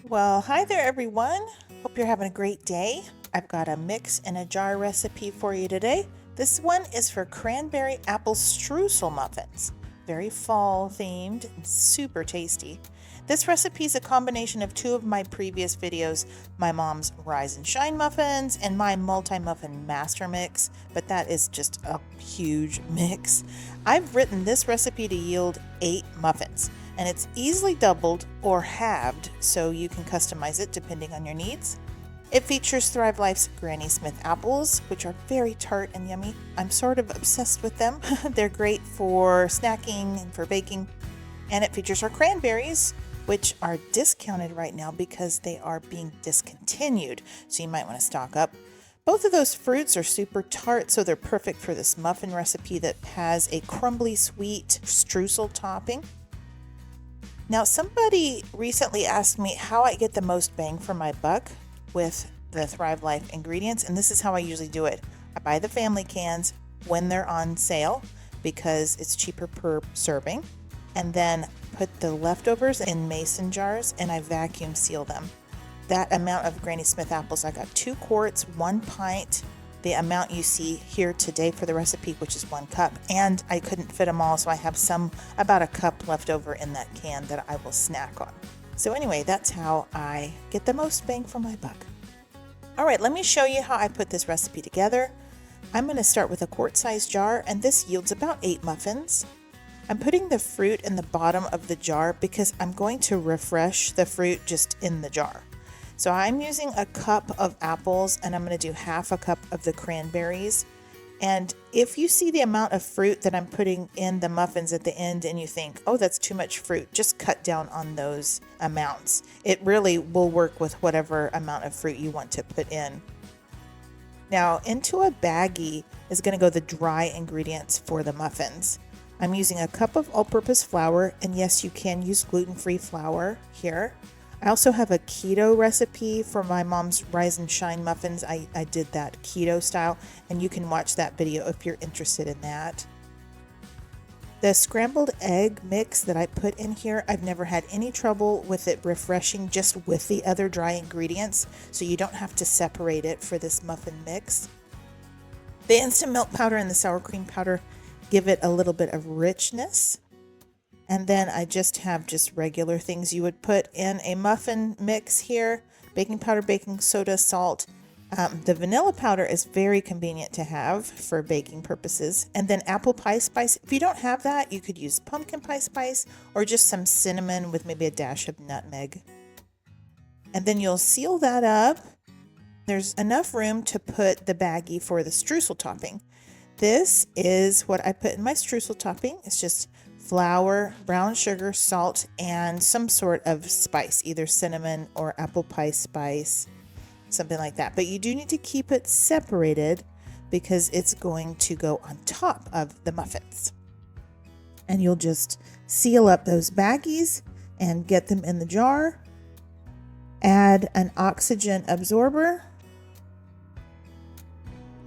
Well, hi there everyone. Hope you're having a great day. I've got a mix in a jar recipe for you today. This one is for cranberry apple streusel muffins. Very fall themed and super tasty. This recipe is a combination of two of my previous videos, my mom's Rise and Shine muffins and my multi-muffin master mix, but that is just a huge mix. I've written this recipe to yield 8 muffins, and it's easily doubled or halved so you can customize it depending on your needs. It features Thrive Life's Granny Smith apples, which are very tart and yummy. I'm sort of obsessed with them. They're great for snacking and for baking. And it features our cranberries, which are discounted right now because they are being discontinued, so you might want to stock up. Both of those fruits are super tart, so they're perfect for this muffin recipe that has a crumbly sweet streusel topping. Now, somebody recently asked me how I get the most bang for my buck with the Thrive Life ingredients, and this is how I usually do it. I buy the family cans when they're on sale because it's cheaper per serving, and then put the leftovers in mason jars and I vacuum seal them. That amount of Granny Smith apples, I got 2 quarts, 1 pint, the amount you see here today for the recipe, which is 1 cup, and I couldn't fit them all, so I have about a cup left over in that can that I will snack on. So anyway, that's how I get the most bang for my buck. All right, let me show you how I put this recipe together. I'm going to start with a quart-sized jar, and this yields about 8 muffins. I'm putting the fruit in the bottom of the jar because I'm going to refresh the fruit just in the jar. So I'm using a cup of apples and I'm going to do half a cup of the cranberries. And if you see the amount of fruit that I'm putting in the muffins at the end and you think, oh, that's too much fruit, just cut down on those amounts. It really will work with whatever amount of fruit you want to put in. Now, into a baggie is going to go the dry ingredients for the muffins. I'm using a cup of all-purpose flour, and yes, you can use gluten-free flour here. I also have a keto recipe for my mom's Rise and Shine muffins. I did that keto style, and you can watch that video if you're interested in that. The scrambled egg mix that I put in here, I've never had any trouble with it refreshing just with the other dry ingredients, so you don't have to separate it for this muffin mix. The instant milk powder and the sour cream powder give it a little bit of richness. And then I just have regular things you would put in a muffin mix here: baking powder, baking soda, salt. The vanilla powder is very convenient to have for baking purposes. And then apple pie spice. If you don't have that, you could use pumpkin pie spice or just some cinnamon with maybe a dash of nutmeg. And then you'll seal that up. There's enough room to put the baggie for the streusel topping. This is what I put in my streusel topping. It's just flour, brown sugar, salt, and some sort of spice, either cinnamon or apple pie spice, something like that. But you do need to keep it separated because it's going to go on top of the muffins. And you'll just seal up those baggies and get them in the jar. Add an oxygen absorber.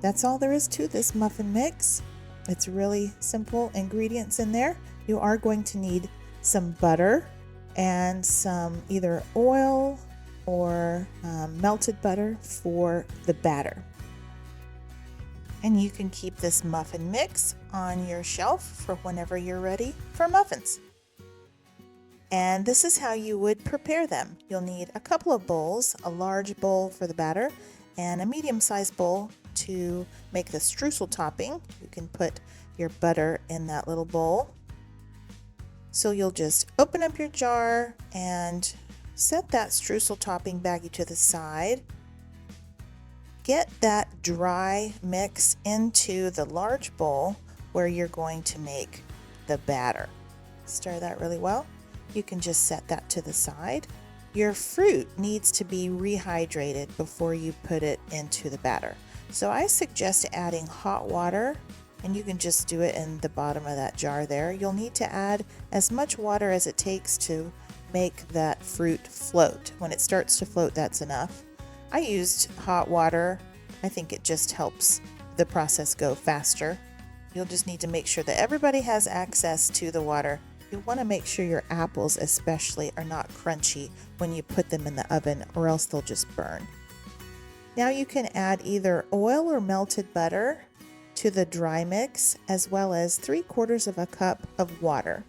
That's all there is to this muffin mix. It's really simple ingredients in there. You are going to need some butter and some either oil or melted butter for the batter. And you can keep this muffin mix on your shelf for whenever you're ready for muffins. And this is how you would prepare them. You'll need a couple of bowls, a large bowl for the batter and a medium-sized bowl to make the streusel topping. You can put your butter in that little bowl. So you'll just open up your jar and set that streusel topping baggie to the side. Get that dry mix into the large bowl where you're going to make the batter. Stir that really well. You can just set that to the side. Your fruit needs to be rehydrated before you put it into the batter. So I suggest adding hot water, and you can just do it in the bottom of that jar there. You'll need to add as much water as it takes to make that fruit float. When it starts to float, that's enough. I used hot water. I think it just helps the process go faster. You'll just need to make sure that everybody has access to the water You want to make sure your apples especially are not crunchy when you put them in the oven, or else they'll just burn. Now you can add either oil or melted butter to the dry mix, as well as 3/4 of a cup of water.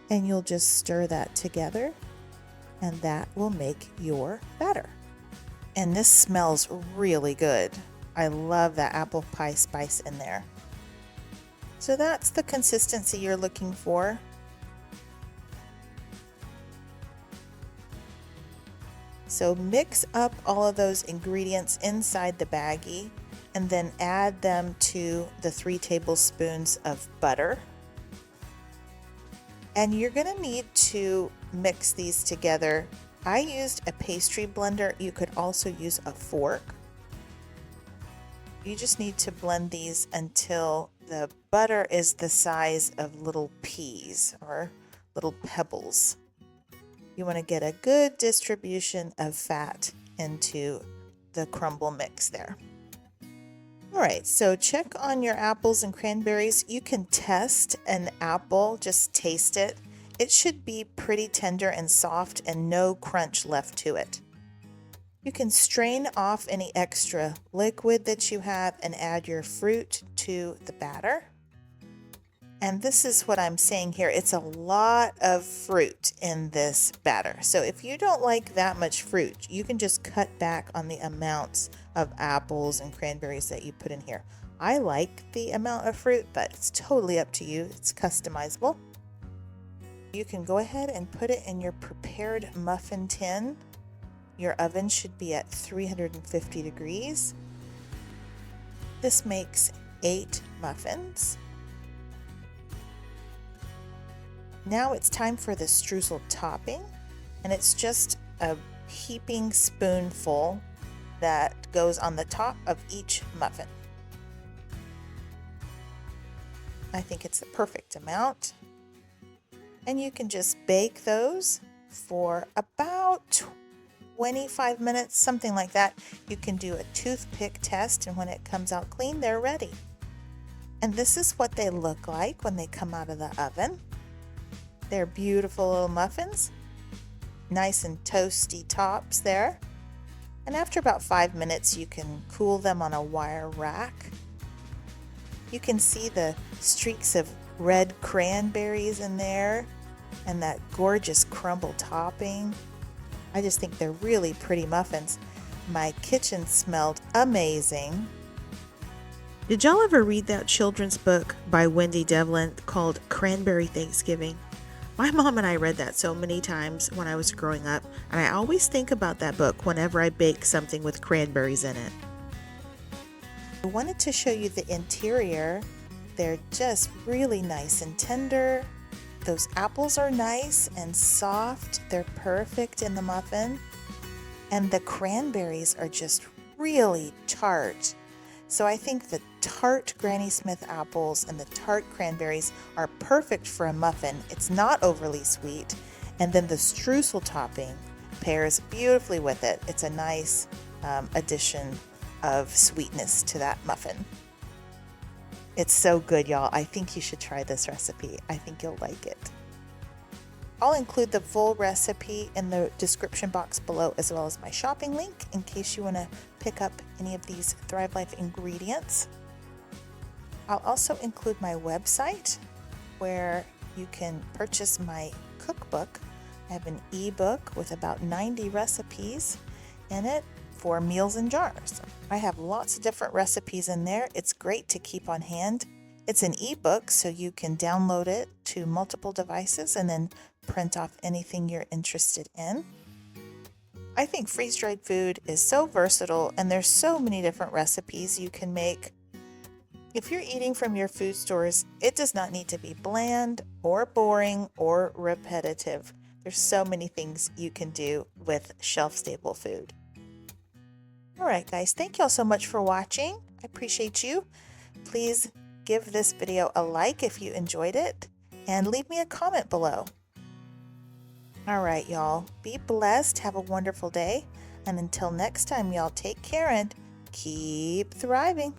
And you'll just stir that together, and that will make your batter. And this smells really good. I love that apple pie spice in there. So that's the consistency you're looking for. So mix up all of those ingredients inside the baggie and then add them to the 3 tablespoons of butter. And you're going to need to mix these together. I used a pastry blender. You could also use a fork. You just need to blend these until the butter is the size of little peas or little pebbles. You want to get a good distribution of fat into the crumble mix there. All right, so check on your apples and cranberries. You can test an apple, just taste it. It should be pretty tender and soft and no crunch left to it. You can strain off any extra liquid that you have and add your fruit to the batter. And this is what I'm saying here. It's a lot of fruit in this batter. So if you don't like that much fruit, you can just cut back on the amounts of apples and cranberries that you put in here. I like the amount of fruit, but it's totally up to you. It's customizable. You can go ahead and put it in your prepared muffin tin. Your oven should be at 350 degrees. This makes 8 muffins. Now it's time for the streusel topping, and it's just a heaping spoonful that goes on the top of each muffin. I think it's the perfect amount. And you can just bake those for about 25 minutes, something like that. You can do a toothpick test, and when it comes out clean, they're ready. And this is what they look like when they come out of the oven. They're beautiful little muffins, nice and toasty tops there. And after about 5 minutes, you can cool them on a wire rack. You can see the streaks of red cranberries in there and that gorgeous crumble topping. I just think they're really pretty muffins. My kitchen smelled amazing. Did y'all ever read that children's book by Wendy Devlin called Cranberry Thanksgiving? My mom and I read that so many times when I was growing up, and I always think about that book whenever I bake something with cranberries in it. I wanted to show you the interior. They're just really nice and tender. Those apples are nice and soft. They're perfect in the muffin. And the cranberries are just really tart. So I think the tart Granny Smith apples and the tart cranberries are perfect for a muffin. It's not overly sweet. And then the streusel topping pairs beautifully with it. It's a nice addition of sweetness to that muffin. It's so good, y'all. I think you should try this recipe. I think you'll like it. I'll include the full recipe in the description box below, as well as my shopping link in case you want to pick up any of these Thrive Life ingredients. I'll also include my website where you can purchase my cookbook. I have an ebook with about 90 recipes in it for meals in jars. I have lots of different recipes in there. It's great to keep on hand. It's an ebook, so you can download it to multiple devices and then print off anything you're interested in. I think freeze-dried food is so versatile, and there's so many different recipes you can make. If you're eating from your food stores, it does not need to be bland or boring or repetitive. There's so many things you can do with shelf-stable food. All right, guys, thank y'all so much for watching. I appreciate you. Please give this video a like if you enjoyed it, and leave me a comment below. All right, y'all, be blessed. Have a wonderful day. And until next time, y'all, take care and keep thriving.